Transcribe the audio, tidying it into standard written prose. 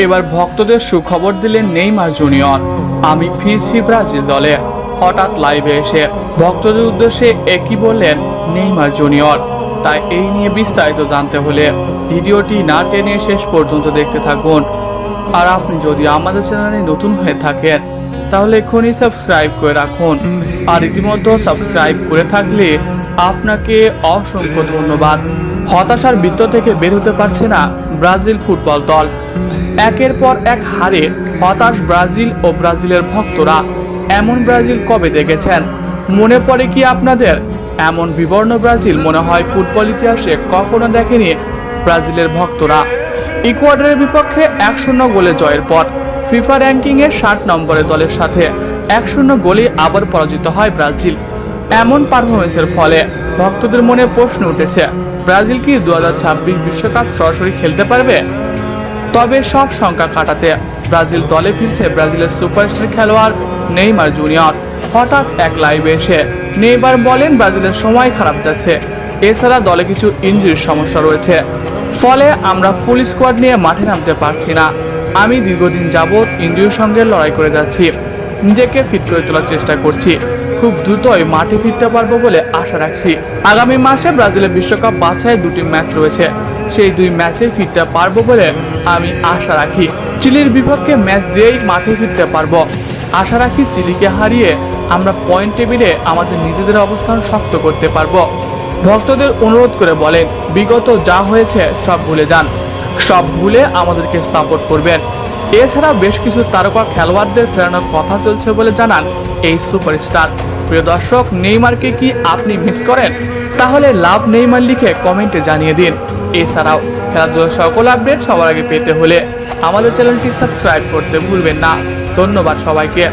এবার ভক্তদের সুখবর দিলেন নেইমার জুনিয়র। আমি ফিরছি ব্রাজিল দলে। হঠাৎ লাইভে এসে ভক্তদের উদ্দেশ্যে একই বললেন নেইমার জুনিয়র। তাই এই নিয়ে বিস্তারিত জানতে হলে ভিডিওটি না টেনে শেষ পর্যন্ত দেখতে থাকুন। আর আপনি যদি আমাদের চ্যানেলে নতুন হয়ে থাকেন তাহলে এখনই সাবস্ক্রাইব করে রাখুন। আর ইতিমধ্যে সাবস্ক্রাইব করে থাকলে আপনাকে অসংখ্য ধন্যবাদ। হতাশার বৃত্ত থেকে বের হতে পারছে না ব্রাজিল ফুটবল দল। একের পর এক হারে হতাশ ব্রাজিল ও ব্রাজিলের ভক্তরা। এমন ব্রাজিল কবে দেখেছেন? মনে পড়ে কি আপনাদের? এমন বিবর্ণ ব্রাজিল মনে হয় ফুটবল ইতিহাসে কখনো দেখেনি ব্রাজিলের ভক্তরা। ইকুয়েডরের বিপক্ষে 1-0 গোলে জয়ের পর ফিফা র্যাঙ্কিংয়ে 60 নম্বরের দলের সাথে 1-0 গোলে আবার পরাজিত হয় ব্রাজিল। এমন পারফরমেন্সের ফলে ভক্তদের মনে প্রশ্ন উঠেছে, ব্রাজিল কি 2026 বিশ্বকাপ সরাসরি খেলতে পারবে? তবে সব শঙ্কা কাটাতে ব্রাজিল দলে ফিরছে ব্রাজিলের সুপারস্টার খেলোয়াড় নেইমার জুনিয়র। হঠাৎ এক লাইভে এসে নেইমার বলেন ব্রাজিলের সময় খারাপ যাচ্ছে, এছাড়া দলে কিছু ইনজুরির সমস্যা রয়েছে, ফলে আমরা ফুল স্কোয়াড নিয়ে মাঠে নামতে পারছি না। আমি দীর্ঘদিন যাবৎ ইনজুরির সঙ্গে লড়াই করে যাচ্ছি, নিজেকে ফিট করে তোলার চেষ্টা করছি। খুব দ্রুতই মাঠে ফিরতে পারবো বলে আশা রাখছি। আগামী মাসে ব্রাজিলের বিশ্বকাপ বাছাই 2টি ম্যাচ রয়েছে, সেই 2 ম্যাচে ফিরতে পারবো বলে আমি আশা রাখি। চিলির বিপক্ষে ম্যাচ দিয়েই মাঠে ফিরতে পারবো। আশা রাখি চিলিকে হারিয়ে আমরা পয়েন্ট টেবিলে আমাদের নিজেদের অবস্থান শক্ত করতে পারবো। ভক্তদের অনুরোধ করে বলেন, বিগত যা হয়েছে সব ভুলে যান, সব ভুলে আমাদেরকে সাপোর্ট করবেন। এছাড়া বেশ কিছু তারকা খেলোয়াড়দের ফেরানোর কথা চলছে বলে জানান এই সুপারস্টার। প্রিয় দর্শক, নেইমারকে কি আপনি মিস করেন? তাহলে লাভ নেইমার লিখে কমেন্টে জানিয়ে দিন। এছাড়াও খেলাধুলার সকল আপডেট সবার আগে পেতে হলে আমাদের চ্যানেলটি সাবস্ক্রাইব করতে ভুলবেন না। ধন্যবাদ সবাইকে।